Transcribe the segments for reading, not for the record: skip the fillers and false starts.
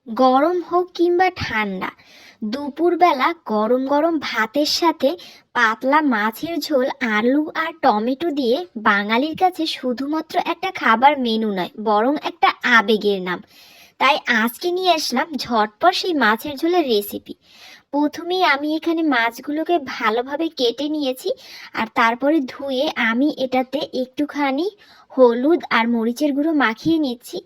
গরম হোক কিংবা ঠান্ডা, দুপুরবেলা গরম গরম ভাতের সাথে পাতলা মাছের ঝোল আলু আর টমেটো দিয়ে বাঙালির কাছে শুধুমাত্র একটা খাবার মেনু নয়, বরং একটা আবেগের নাম। তাই আজকে নিয়ে আসলাম ঝটপট সেই মাছের ঝোলের রেসিপি। প্রথমেই আমি এখানে মাছগুলোকে ভালোভাবে কেটে নিয়েছি, আর তারপরে ধুয়ে আমি এটাতে একটুখানি হলুদ আর মরিচের গুঁড়ো মাখিয়ে নিচ্ছি।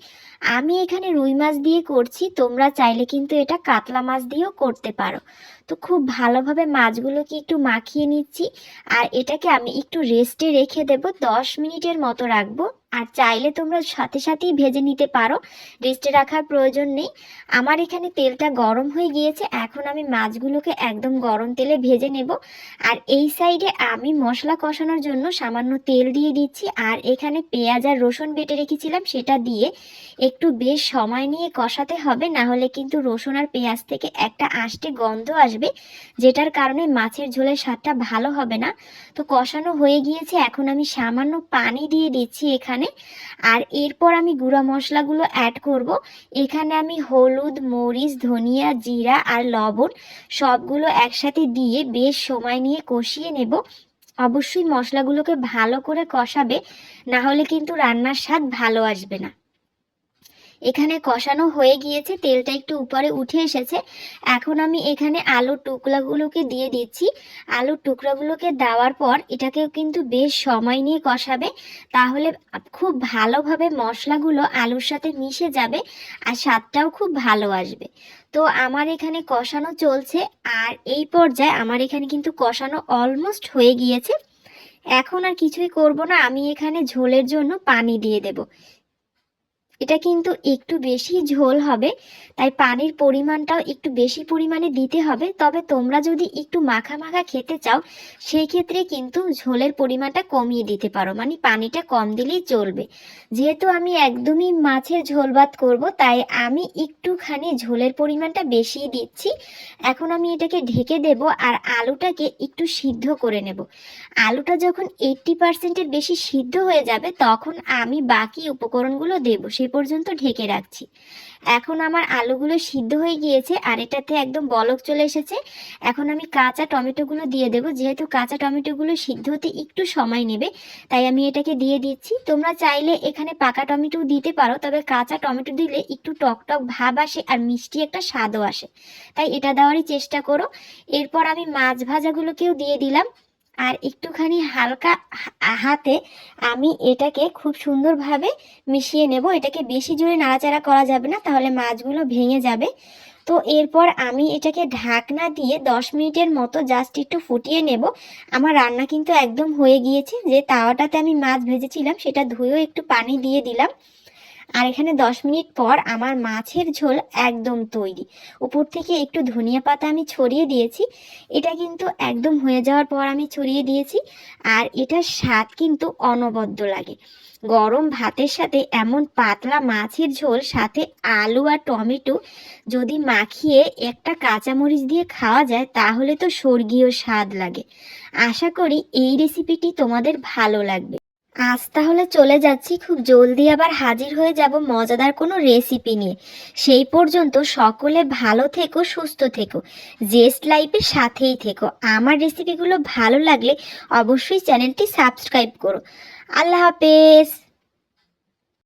আমি এখানে রুই মাছ দিয়ে করছি, তোমরা চাইলে কিন্তু এটা কাতলা মাছ দিয়েও করতে পারো। তো খুব ভালোভাবে মাছগুলোকে একটু মাখিয়ে নিচ্ছি, আর এটাকে আমি একটু রেস্টে রেখে দেব, 10 মিনিটের মতো রাখবো। আর চাইলে তোমরা সাথে সাথেই ভেজে নিতে পারো, রেস্টে রাখার প্রয়োজন নেই। আমার এখানে তেলটা গরম হয়ে গিয়েছে, এখন আমি মাছগুলোকে একদম গরম তেলে ভেজে নেব। আর এই সাইডে আমি মশলা কষানোর জন্য সামান্য তেল দিয়ে দিচ্ছি, আর এখানে পেঁয়াজ আর রসুন বেটে রেখেছিলাম সেটা দিয়ে একটু বেশ সময় নিয়ে কষাতে হবে, না হলে কিন্তু রসুন আর পেঁয়াজ থেকে একটা আষ্টে গন্ধ আসবে, যেটার কারণে মাছের ঝোলের স্বাদটা ভালো হবে না। তো কষানো হয়ে গিয়েছে, এখন আমি সামান্য পানি দিয়ে দিচ্ছি এখানে। আর এরপর আমি গুঁড়া মশলাগুলো অ্যাড করব। এখানে আমি হলুদ, মরিচ, ধনিয়া, জিরা আর লবণ সবগুলো একসাথে দিয়ে বেশ সময় নিয়ে কষিয়ে নেব। অবশ্যই মশলাগুলোকে ভালো করে কষাবে, না হলে কিন্তু রান্নার স্বাদ ভালো আসবে না। এখানে কষানো হয়ে গিয়েছে, তেলটা একটু উপরে উঠে এসেছে। এখন আমি এখানে আলুর টুকরাগুলোকে দিয়ে দিচ্ছি। আলুর টুকরাগুলোকে দেওয়ার পর এটাকেও কিন্তু বেশ সময় নিয়ে কষাবে, তাহলে খুব ভালোভাবে মশলাগুলো আলুর সাথে মিশে যাবে আর স্বাদটাও খুব ভালো আসবে। তো আমার এখানে কষানো চলছে, আর এই পর্যায়ে আমার এখানে কিন্তু কষানো অলমোস্ট হয়ে গিয়েছে। এখন আর কিছুই করব না, আমি এখানে ঝোলের জন্য পানি দিয়ে দেব। এটা কিন্তু একটু বেশি ঝোল হবে, তাই পানির পরিমাণটাও একটু বেশি পরিমাণে দিতে হবে। তবে তোমরা যদি একটু মাখা মাখা খেতে চাও, সেই ক্ষেত্রে কিন্তু ঝোলের পরিমাণটা কমিয়ে দিতে পারো, মানে পানিটা কম দিলেই চলবে। যেহেতু আমি একদমই মাছের ঝোল ভাত করব, তাই আমি একটুখানি ঝোলের পরিমাণটা বেশি দিচ্ছি। এখন আমি এটাকে ঢেকে দেব, আর আলুটাকে একটু সিদ্ধ করে নেব। আলুটা যখন 80%-এর বেশি সিদ্ধ হয়ে যাবে, তখন আমি বাকি উপকরণগুলো দেব, সেই পর্যন্ত ঢেকে রাখছি। এখন আমার আলুগুলো সিদ্ধ হয়ে গিয়েছে, আর এটাতে একদম বলক চলে এসেছে। এখন আমি কাঁচা টমেটোগুলো দিয়ে দেব। যেহেতু কাঁচা টমেটোগুলো সিদ্ধ হতে একটু সময় নেবে, তাই আমি এটাকে দিয়ে দিচ্ছি। তোমরা চাইলে এখানে পাকা টমেটো দিতে পারো, তবে কাঁচা টমেটো দিলে একটু টক টক ভাব আসে আর মিষ্টি একটা স্বাদও আসে, তাই এটা দেওয়ারই চেষ্টা করো। এরপর আমি মাছ ভাজাগুলোকেও দিয়ে দিলাম, আর একটুখানি হালকা হাতে আমি এটাকে খুব সুন্দরভাবে মিশিয়ে নেব। এটাকে বেশি জোরে নাড়াচাড়া করা যাবে না, তাহলে মাছগুলো ভেঙে যাবে। তো এরপর আমি এটাকে ঢাকনা দিয়ে 10 মিনিটের মতো জাস্ট একটু ফুটিয়ে নেব। আমার রান্না কিন্তু একদম হয়ে গিয়েছে। যে তাওয়াটাতে আমি মাছ ভেজেছিলাম সেটা ধুয়েও একটু পানি দিয়ে দিলাম। আর এখানে 10 মিনিট পর আমার মাছের ঝোল একদম তৈরি। উপর থেকে একটু ধনিয়া পাতা আমি ছড়িয়ে দিয়েছি। এটা কিন্তু একদম হয়ে যাওয়ার পর আমি ছড়িয়ে দিয়েছি, আর এটার স্বাদ কিন্তু অনবদ্য লাগে। গরম ভাতের সাথে এমন পাতলা মাছের ঝোল, সাথে আলু আর টমেটো যদি মাখিয়ে একটা কাঁচামরিচ দিয়ে খাওয়া যায়, তাহলে তো স্বর্গীয় স্বাদ লাগে। আশা করি এই রেসিপিটি তোমাদের ভালো লাগবে। আজ তাহলে চলে যাচ্ছি, খুব জলদি আবার হাজির হয়ে যাব মজাদার কোনো রেসিপি নিয়ে। সেই পর্যন্ত সকলে ভালো থেকো, সুস্থ থেকো, জেস্ট লাইফের সাথেই থেকো। আমার রেসিপিগুলো ভালো লাগলে অবশ্যই চ্যানেলটি সাবস্ক্রাইব করো। আল্লাহ হাফেজ।